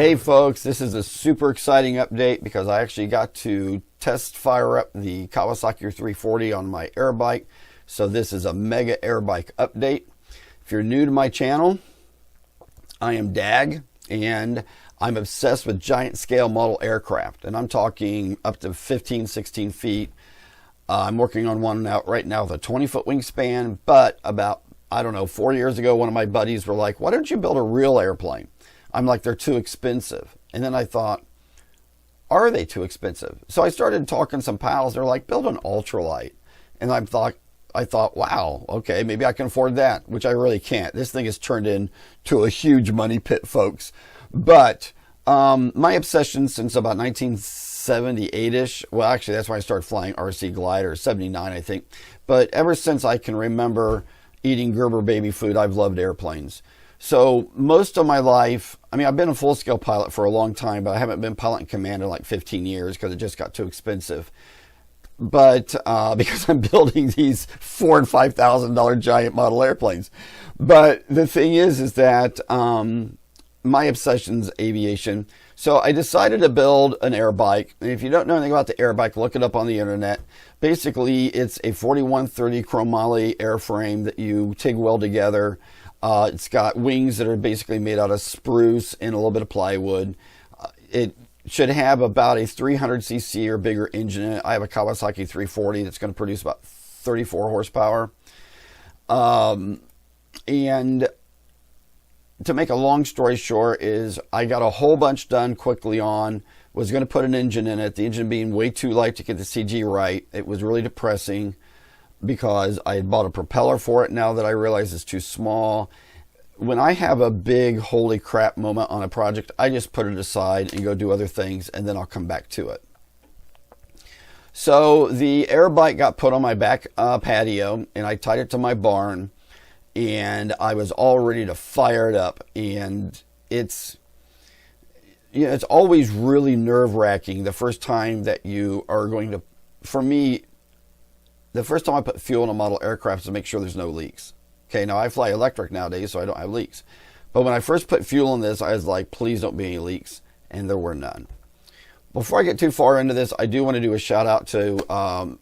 Hey folks, this is a super exciting update because I actually got to test fire up the Kawasaki 340 on my AirBike. So this is a mega AirBike update. If you're new to my channel, I am Dag and I'm obsessed with giant scale model aircraft. And I'm talking up to 15, 16 feet. I'm working on one out right now with a 20-foot wingspan, but about, 4 years ago, one of my buddies were like, why don't you build a real airplane? I'm like, they're too expensive. And then I thought, are they too expensive? So I started talking to some pals. They're like, build an ultralight. And I thought, wow, okay, maybe I can afford that, which I really can't. This thing has turned into a huge money pit, folks. But my obsession since about 1978-ish, well, actually, that's when I started flying RC gliders, 79, I think. But ever since I can remember eating Gerber baby food, I've loved airplanes. So most of my life, I've been a full-scale pilot for a long time, but I haven't been pilot in command in like 15 years because it just got too expensive. But because I'm building these $4,000 and $5,000 giant model airplanes. But the thing is that my obsession's aviation. So I decided to build an AirBike. And if you don't know anything about the AirBike, look it up on the internet. Basically, it's a 4130 chromoly airframe that you TIG weld together. It's got wings that are basically made out of spruce and a little bit of plywood. It should have about a 300cc or bigger engine in it. I have a Kawasaki 340 that's going to produce about 34 horsepower. And to make a long story short is I got a whole bunch done quickly on, was going to put an engine in it, the engine being way too light to get the CG right. It was really depressing because I had bought a propeller for it now that I realize it's too small. When I have a big holy crap moment on a project, I just put it aside and go do other things, and then I'll come back to it. So the AirBike got put on my back patio, and I tied it to my barn, and I was all ready to fire it up. And it's always really nerve-wracking the first time that you are going to, for me, the first time I put fuel in a model aircraft is to make sure there's no leaks. Okay, now I fly electric nowadays, so I don't have leaks. But when I first put fuel in this, I was like, please don't be any leaks. And there were none. Before I get too far into this, I do want to do a shout out to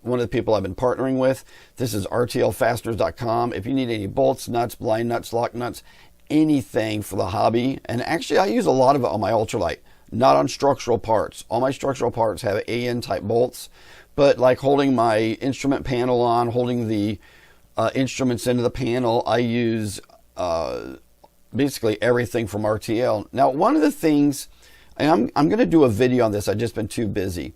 one of the people I've been partnering with. This is rtlfasteners.com. If you need any bolts, nuts, blind nuts, lock nuts, anything for the hobby. And actually, I use a lot of it on my ultralight, not on structural parts. All my structural parts have AN type bolts. But like holding my instrument panel on, holding the instruments into the panel, I use basically everything from RTL. Now, one of the things, and I'm going to do a video on this, I've just been too busy.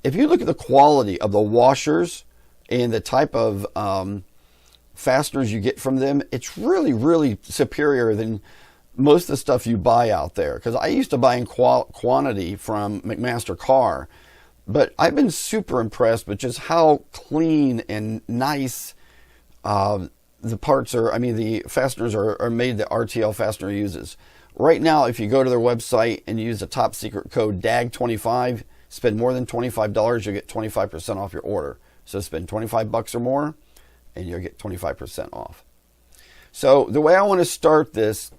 If you look at the quality of the washers and the type of fasteners you get from them, it's really, really superior than most of the stuff you buy out there. Because I used to buy in quantity from McMaster Carr. But I've been super impressed with just how clean and nice the parts are. The fasteners are made that RTL Fastener uses. Right now, if you go to their website and use the top secret code DAG25, spend more than $25, you'll get 25% off your order. So spend $25 or more, and you'll get 25% off. So the way I want to start this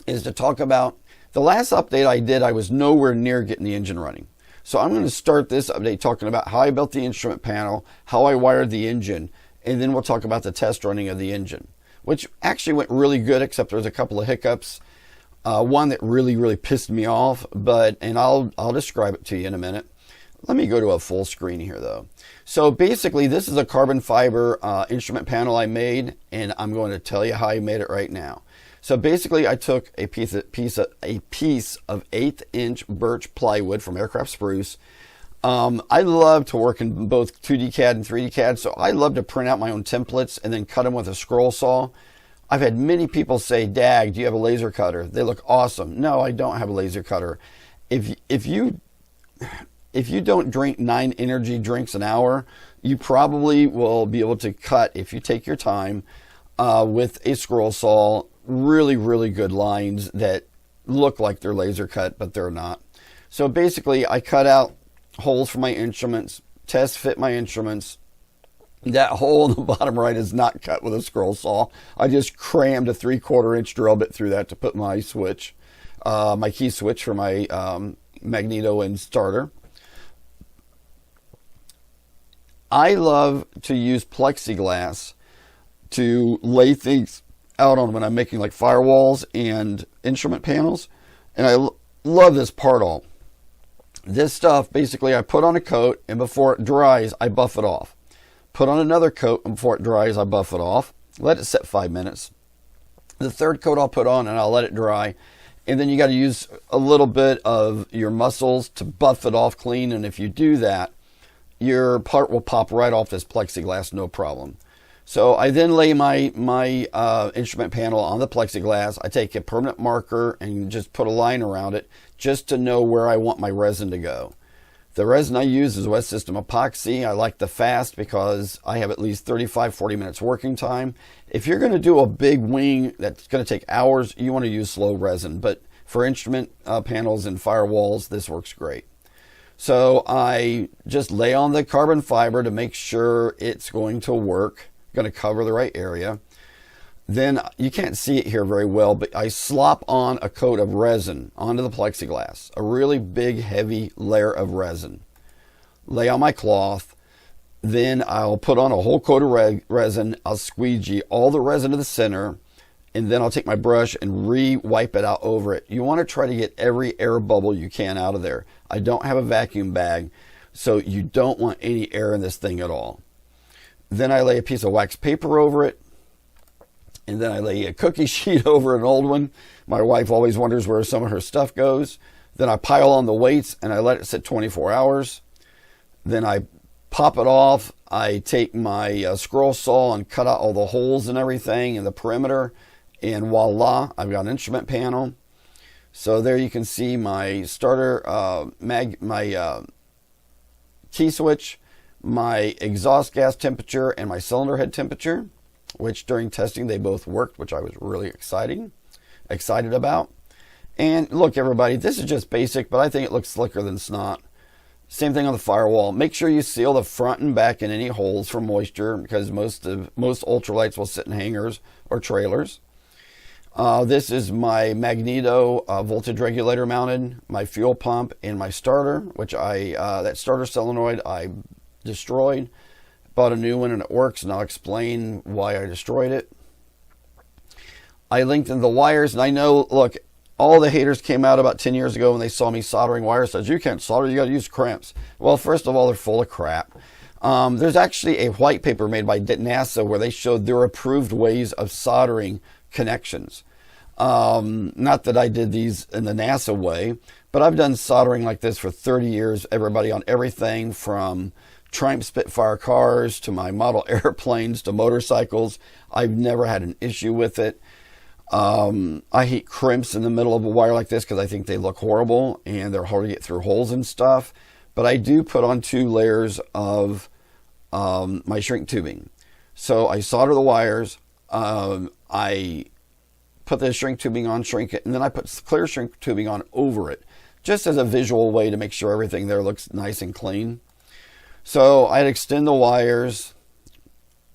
is to talk about the last update I did. I was nowhere near getting the engine running. So I'm going to start this update talking about how I built the instrument panel, how I wired the engine, and then we'll talk about the test running of the engine, which actually went really good, except there's a couple of hiccups. One that really, really pissed me off, and I'll describe it to you in a minute. Let me go to a full screen here, though. So basically, this is a carbon fiber instrument panel I made, and I'm going to tell you how I made it right now. So basically, I took a piece of 1/8" birch plywood from Aircraft Spruce. I love to work in both 2D CAD and 3D CAD, so I love to print out my own templates and then cut them with a scroll saw. I've had many people say, Dag, do you have a laser cutter? They look awesome. No, I don't have a laser cutter. If you don't drink 9 energy drinks an hour, you probably will be able to cut, if you take your time, with a scroll saw, really, really good lines that look like they're laser cut, but they're not. So basically, I cut out holes for my instruments, test fit my instruments. That hole in the bottom right is not cut with a scroll saw. I just crammed a 3/4 inch drill bit through that to put my switch. my key switch for my magneto and starter. I love to use plexiglass to lay things out on when I'm making like firewalls and instrument panels. And I love this part all. This stuff, basically, I put on a coat, and before it dries, I buff it off. Put on another coat, and before it dries, I buff it off. Let it set 5 minutes. The third coat I'll put on, and I'll let it dry. And then you got to use a little bit of your muscles to buff it off clean. And if you do that, your part will pop right off this plexiglass, no problem. So I then lay my instrument panel on the plexiglass. I take a permanent marker and just put a line around it just to know where I want my resin to go. The resin I use is West System Epoxy. I like the fast because I have at least 35-40 minutes working time. If you're going to do a big wing that's going to take hours, you want to use slow resin. But for instrument panels and firewalls, this works great. So I just lay on the carbon fiber to make sure it's going to work, going to cover the right area. Then you can't see it here very well, but I slop on a coat of resin onto the plexiglass, a really big, heavy layer of resin. Lay on my cloth. Then I'll put on a whole coat of resin. I'll squeegee all the resin to the center, and then I'll take my brush and re-wipe it out over it. You want to try to get every air bubble you can out of there. I don't have a vacuum bag, so you don't want any air in this thing at all. Then I lay a piece of wax paper over it. And then I lay a cookie sheet over an old one. My wife always wonders where some of her stuff goes. Then I pile on the weights and I let it sit 24 hours. Then I pop it off. I take my scroll saw and cut out all the holes and everything in the perimeter. And voila, I've got an instrument panel. So there you can see my starter, my key switch, my exhaust gas temperature, and my cylinder head temperature, which during testing they both worked, which I was really excited about. And look, everybody, this is just basic, but I think it looks slicker than snot. Same thing on the firewall. Make sure you seal the front and back in any holes for moisture, because most ultralights will sit in hangars or trailers. This is my magneto voltage regulator mounted, my fuel pump, and my starter, which that starter solenoid I destroyed. Bought a new one and it works, and I'll explain why I destroyed it. I lengthened the wires, and I know, look, all the haters came out about 10 years ago when they saw me soldering wires, says, you can't solder, you got to use crimps. Well, first of all, they're full of crap. There's actually a white paper made by NASA where they showed their approved ways of soldering connections. Not that I did these in the NASA way, but I've done soldering like this for 30 years, everybody, on everything from Triumph Spitfire cars to my model airplanes to motorcycles. I've never had an issue with it. I hate crimps in the middle of a wire like this because I think they look horrible and they're hard to get through holes and stuff. But I do put on 2 layers of my shrink tubing. So I solder the wires. I put the shrink tubing on, shrink it, and then I put clear shrink tubing on over it, just as a visual way to make sure everything there looks nice and clean. So I'd extend the wires.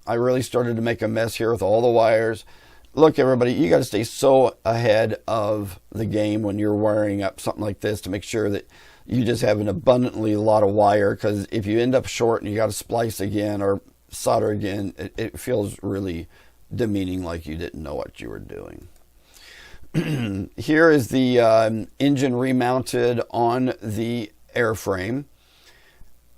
I really started to make a mess here with all the wires. Look, everybody, you got to stay so ahead of the game when you're wiring up something like this to make sure that you just have an abundantly lot of wire, because if you end up short and you got to splice again or solder again, it feels really demeaning, like you didn't know what you were doing. Here is the engine remounted on the airframe.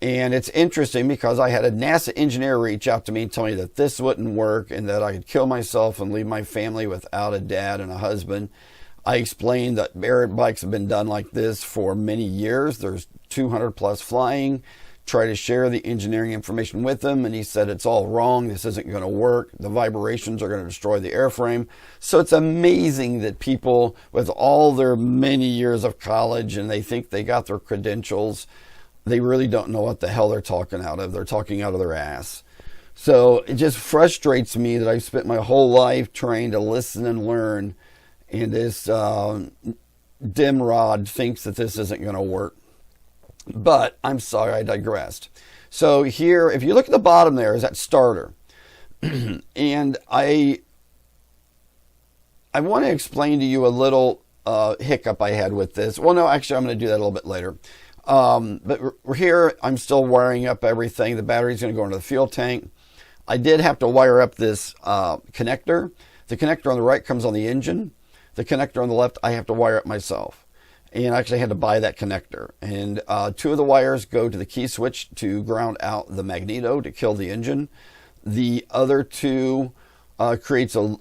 And it's interesting because I had a NASA engineer reach out to me and tell me that this wouldn't work and that I could kill myself and leave my family without a dad and a husband. I explained that AirBikes have been done like this for many years. There's 200 plus flying. Try to share the engineering information with him, and he said it's all wrong. This isn't going to work. The vibrations are going to destroy the airframe. So it's amazing that people with all their many years of college and they think they got their credentials, they really don't know what the hell they're talking out of. They're talking out of their ass. So it just frustrates me that I've spent my whole life trying to listen and learn, and this dimrod thinks that this isn't going to work. But I'm sorry, I digressed. So here, if you look at the bottom there, is that starter. And I want to explain to you a little hiccup I had with this. Well, no, actually, I'm going to do that a little bit later. But we're here. I'm still wiring up everything. The battery's going to go into the fuel tank. I did have to wire up this connector. The connector on the right comes on the engine. The connector on the left, I have to wire up myself. And I actually had to buy that connector. And 2 of the wires go to the key switch to ground out the magneto to kill the engine. The other 2 creates a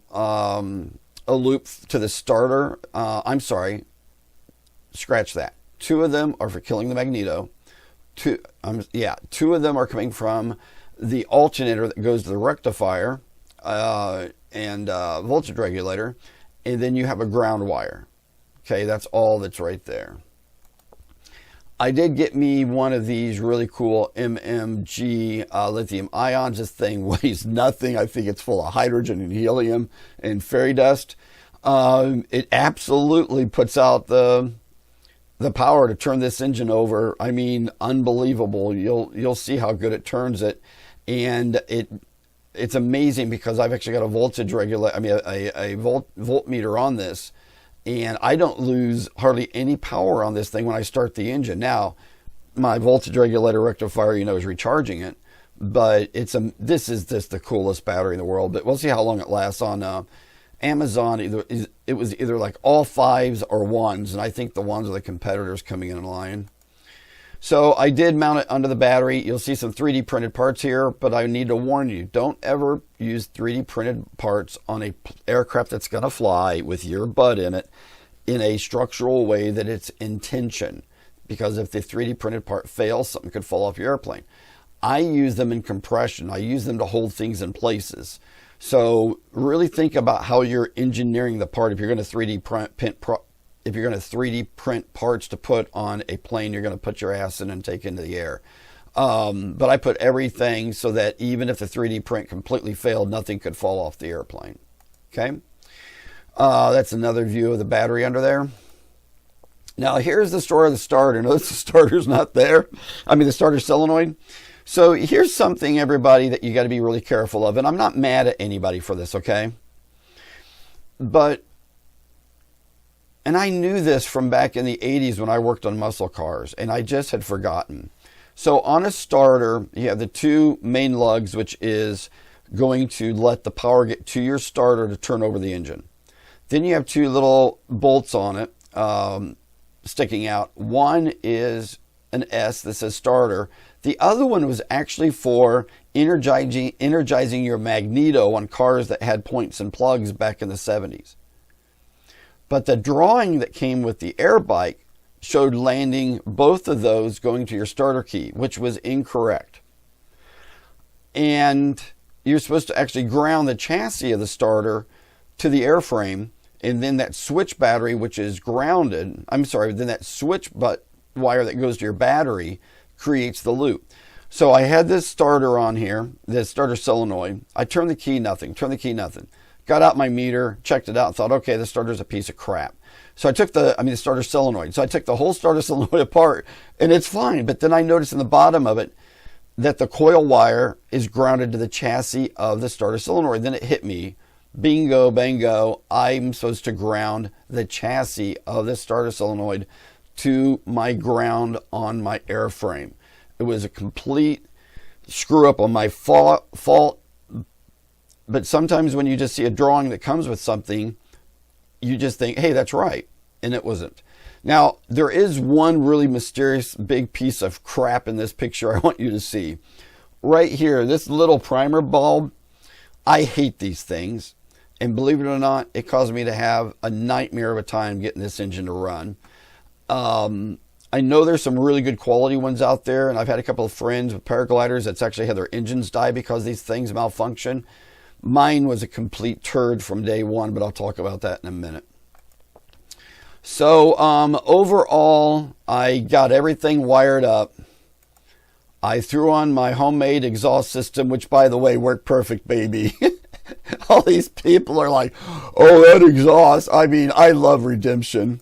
loop to the starter. I'm sorry, scratch that. 2 of them are for killing the magneto. 2 of them are coming from the alternator that goes to the rectifier and voltage regulator. And then you have a ground wire. Okay, that's all that's right there. I did get me one of these really cool MMG lithium ions. This thing weighs nothing. I think it's full of hydrogen and helium and fairy dust. It absolutely puts out the power to turn this engine over. I mean, unbelievable. You'll see how good it turns it. And it's amazing because I've actually got a voltage regulator, a voltmeter on this, and I don't lose hardly any power on this thing when I start the engine. Now, my voltage regulator rectifier, is recharging it, but this is just the coolest battery in the world. But we'll see how long it lasts. On Amazon, it was either like all 5s or 1s, and I think the 1s are the competitors coming in line. So I did mount it under the battery. You'll see some 3D printed parts here, but I need to warn you, don't ever use 3D printed parts on an aircraft that's going to fly with your butt in it in a structural way that it's in tension. Because if the 3D printed part fails, something could fall off your airplane. I use them in compression. I use them to hold things in places. So really think about how you're engineering the part. If you're going to 3D print parts to put on a plane, you're going to put your ass in and take into the air. But I put everything so that even if the 3D print completely failed, nothing could fall off the airplane. Okay. That's another view of the battery under there. Now here's the story of the starter. Notice the starter's not there. The starter solenoid. So here's something, everybody, that you got to be really careful of. And I'm not mad at anybody for this, okay? And I knew this from back in the 80s when I worked on muscle cars, and I just had forgotten. So on a starter, you have the 2 main lugs, which is going to let the power get to your starter to turn over the engine. Then you have 2 little bolts on it sticking out. One is an S that says starter. The other one was actually for energizing your magneto on cars that had points and plugs back in the 70s. But the drawing that came with the AirBike showed landing both of those going to your starter key, which was incorrect. And you're supposed to actually ground the chassis of the starter to the airframe, and then that switch battery, which is grounded, then that switch wire that goes to your battery creates the loop. So I had this starter on here, this starter solenoid. I turned the key, nothing. Got out my meter, checked it out, and thought, okay, the starter's a piece of crap. So I took the starter solenoid. So I took the whole starter solenoid apart, and it's fine. But then I noticed in the bottom of it that the coil wire is grounded to the chassis of the starter solenoid. Then it hit me. Bingo, bango. I'm supposed to ground the chassis of the starter solenoid to my ground on my airframe. It was a complete screw up on my fault. But sometimes when you just see a drawing that comes with something, you just think, hey, that's right. And it wasn't. Now, there is one really mysterious big piece of crap in this picture I want you to see. Right here, this little primer bulb, I hate these things. And believe it or not, it caused me to have a nightmare of a time getting this engine to run. I know there's some really good quality ones out there, and I've had a couple of friends with paragliders that's actually had their engines die because these things malfunction. Mine was a complete turd from day one, but I'll talk about that in a minute. So overall, I got everything wired up. I threw on my homemade exhaust system, which, by the way, worked perfect, baby. All these people are like, oh, that exhaust. I love redemption.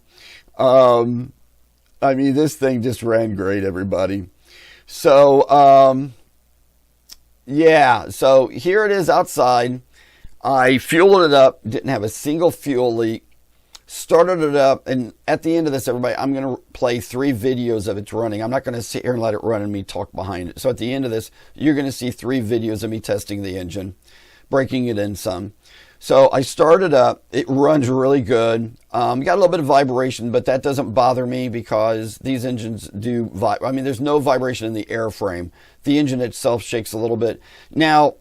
This thing just ran great, everybody. So, yeah, so here it is outside. I fueled it up, didn't have a single fuel leak. started it up, and at the end of this, everybody, I'm going to play 3 videos of it running. I'm not going to sit here and let it run and me talk behind it. So at the end of this, you're going to see 3 videos of me testing the engine, breaking it in some. So I started up. It runs really good. Got a little bit of vibration, but that doesn't bother me because these engines do I mean, there's no vibration in the airframe. The engine itself shakes a little bit. Now,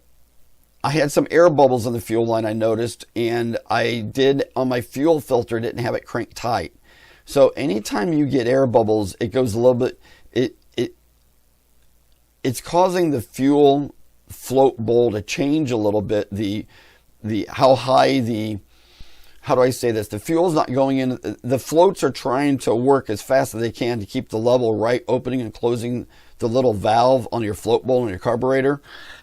I had some air bubbles in the fuel line, I noticed, and I did on my fuel filter, didn't have it cranked tight. So anytime you get air bubbles, it goes a little bit, it's causing the fuel float bowl to change a little bit. How high how do I say this? The fuel's not going in. The floats are trying to work as fast as they can to keep the level right, opening and closing the little valve on your float bowl on your carburetor.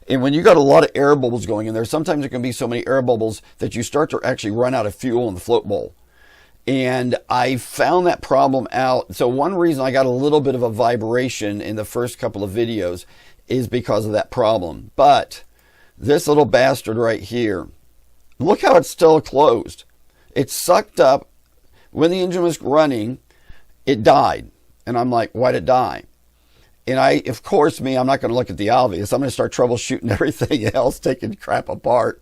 And when you got a lot of air bubbles going in there, sometimes there can be so many air bubbles that you start to actually run out of fuel in the float bowl. And I found that problem out. So one reason I got a little bit of a vibration in the first couple of videos is because of that problem. But this little bastard right here, look how it's still closed. It sucked up. When the engine was running, it died. And I'm like, why'd it die? And of course, I'm not going to look at the obvious. I'm going to start troubleshooting everything else, taking crap apart.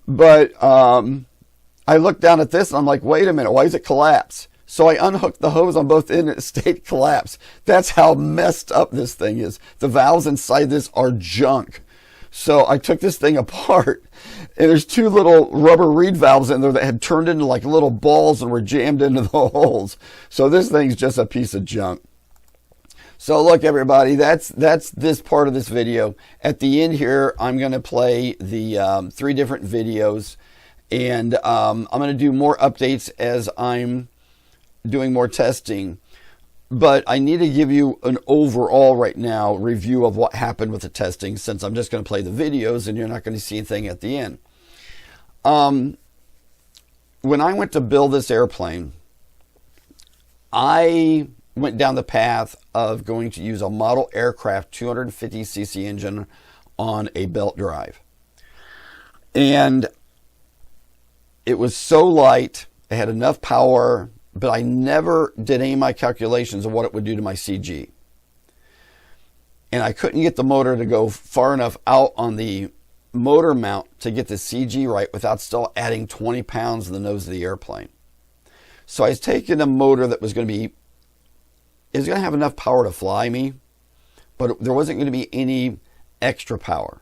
But I looked down at this and I'm like, wait a minute, why is it collapsed? So I unhooked the hose on both ends and it stayed collapsed. That's how messed up this thing is. The valves inside this are junk. So I took this thing apart, and there's 2 little rubber reed valves in there that had turned into like little balls and were jammed into the holes. So this thing's just a piece of junk. So look, everybody, that's this part of this video. At the end here, I'm going to play the 3 different videos, and I'm going to do more updates as I'm doing more testing. But I need to give you an overall right now review of what happened with the testing, since I'm just going to play the videos and you're not going to see anything at the end. When I went to build this airplane, I went down the path of going to use a model aircraft 250cc engine on a belt drive. And it was so light, it had enough power, but I never did any of my calculations of what it would do to my CG. And I couldn't get the motor to go far enough out on the motor mount to get the CG right without still adding 20 pounds to the nose of the airplane. So I was taking a motor that was going to have enough power to fly me, but there wasn't going to be any extra power.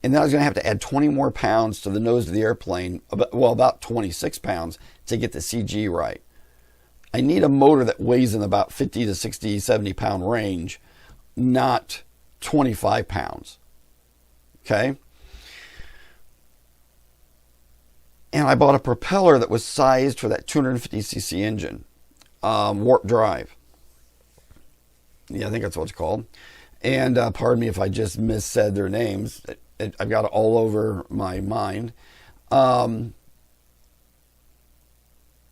And then I was going to have to add 20 more pounds to the nose of the airplane, about 26 pounds, to get the CG right. I need a motor that weighs in about 50 to 60, 70 pound range, not 25 pounds. Okay? And I bought a propeller that was sized for that 250cc engine, warp drive. Yeah, I think that's what it's called. And pardon me if I just missaid their names. I've got it all over my mind.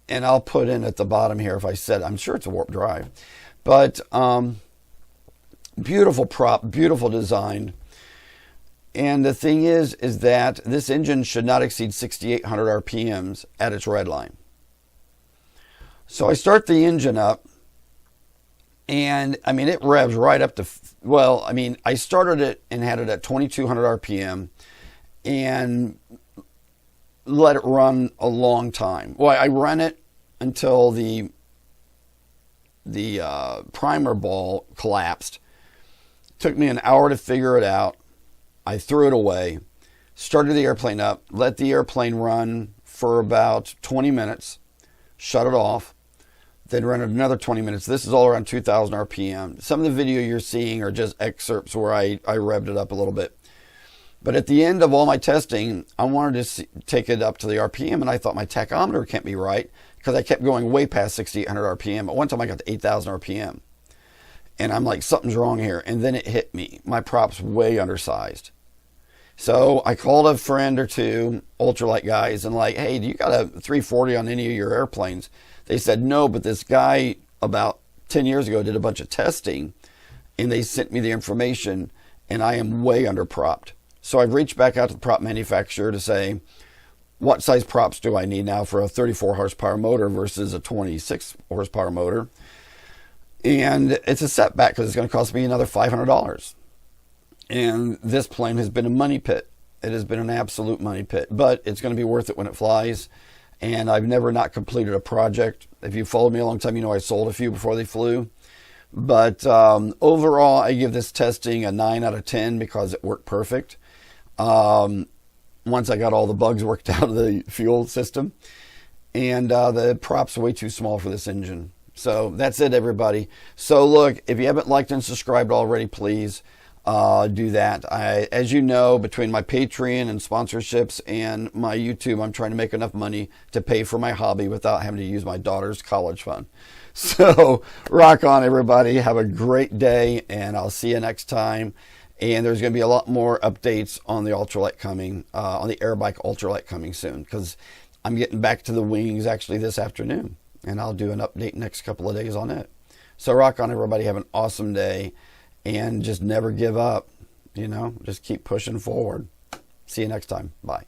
And I'll put in at the bottom here if I said, I'm sure it's a warp drive. But beautiful prop, beautiful design. And the thing is that this engine should not exceed 6,800 RPMs at its red line. So I start the engine up, and I mean, it revs right up to, I started it and had it at 2,200 RPM and let it run a long time. Well, I ran it until the primer ball collapsed. It took me an hour to figure it out. I threw it away, started the airplane up, let the airplane run for about 20 minutes, shut it off, then run it another 20 minutes. This is all around 2,000 RPM. Some of the video you're seeing are just excerpts where I revved it up a little bit. But at the end of all my testing, I wanted to take it up to the RPM, and I thought my tachometer can't be right because I kept going way past 6,800 RPM. At one time, I got to 8,000 RPM. And I'm like, something's wrong here. And then it hit me. My prop's way undersized. So I called a friend or two, ultralight guys, and like, hey, do you got a 340 on any of your airplanes? They said, no, but this guy about 10 years ago did a bunch of testing, and they sent me the information, and I am way under propped. So I've reached back out to the prop manufacturer to say, what size props do I need now for a 34 horsepower motor versus a 26 horsepower motor. And it's a setback because it's going to cost me another $500. And this plane has been a money pit. It has been an absolute money pit, but it's going to be worth it when it flies. And I've never not completed a project. If you followed me a long time, you know I sold a few before they flew. But overall, I give this testing a 9 out of 10 because it worked perfect. Once I got all the bugs worked out of the fuel system. And the props are way too small for this engine. So that's it, everybody. So look, if you haven't liked and subscribed already, please do that. As you know, between my Patreon and sponsorships and my YouTube, I'm trying to make enough money to pay for my hobby without having to use my daughter's college fund. So rock on, everybody. Have a great day, and I'll see you next time. And there's going to be a lot more updates on the ultralight coming, on the AirBike ultralight coming soon, because I'm getting back to the wings actually this afternoon, and I'll do an update next couple of days on it. So rock on, everybody. Have an awesome day, and just never give up. You know, just keep pushing forward. See you next time. Bye.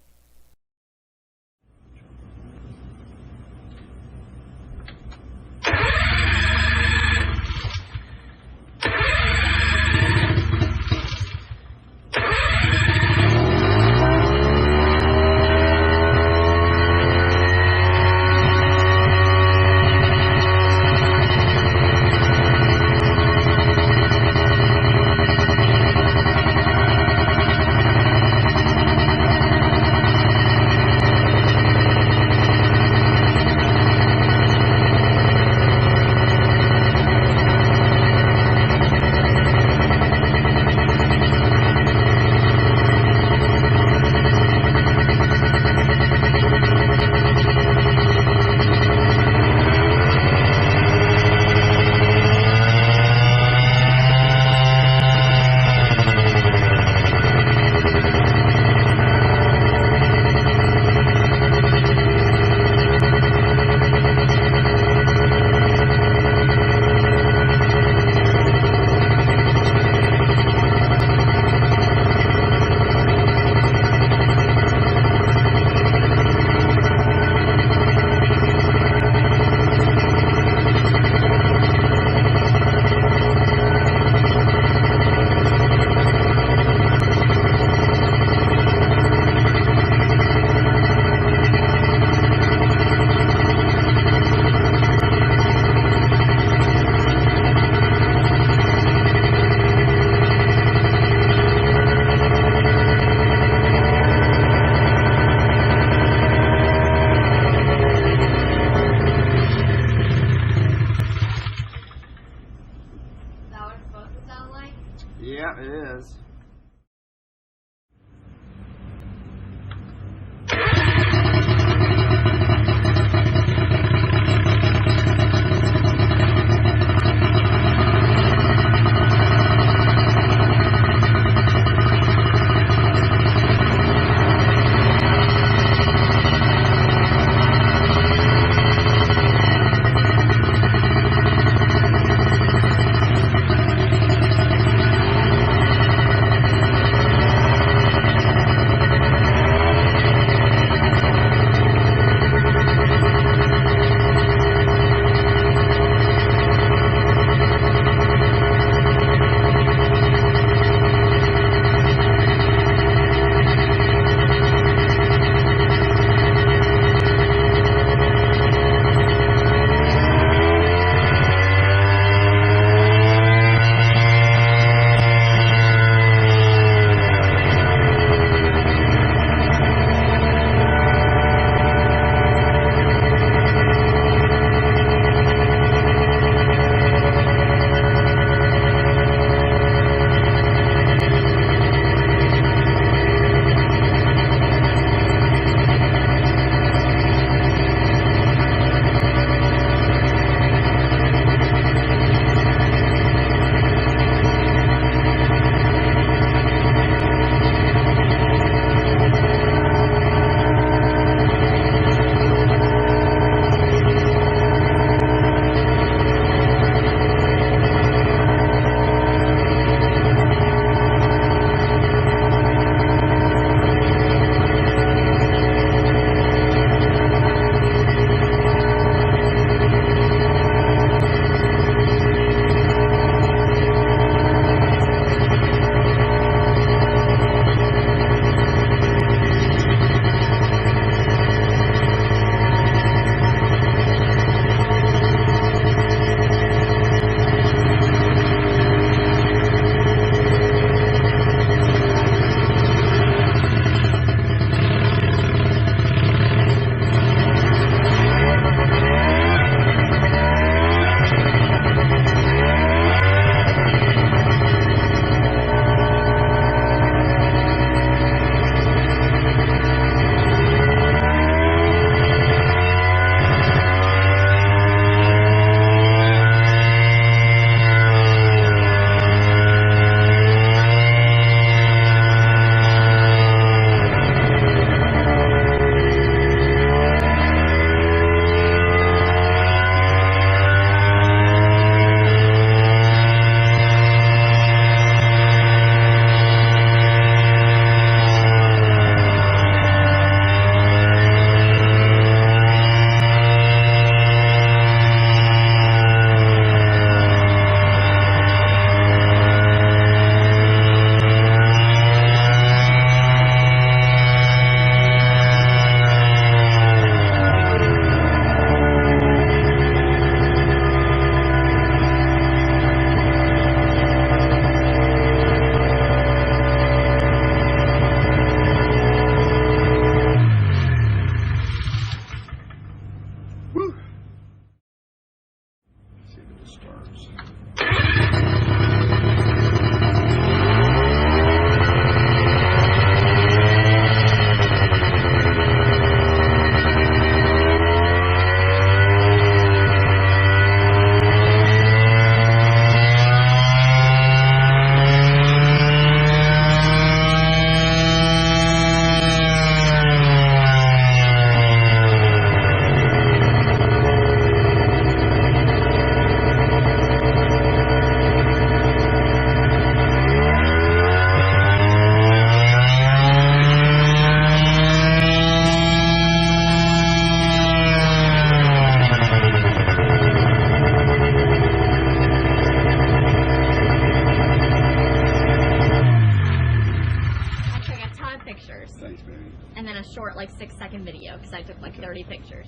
6-second video because I took like 30 pictures.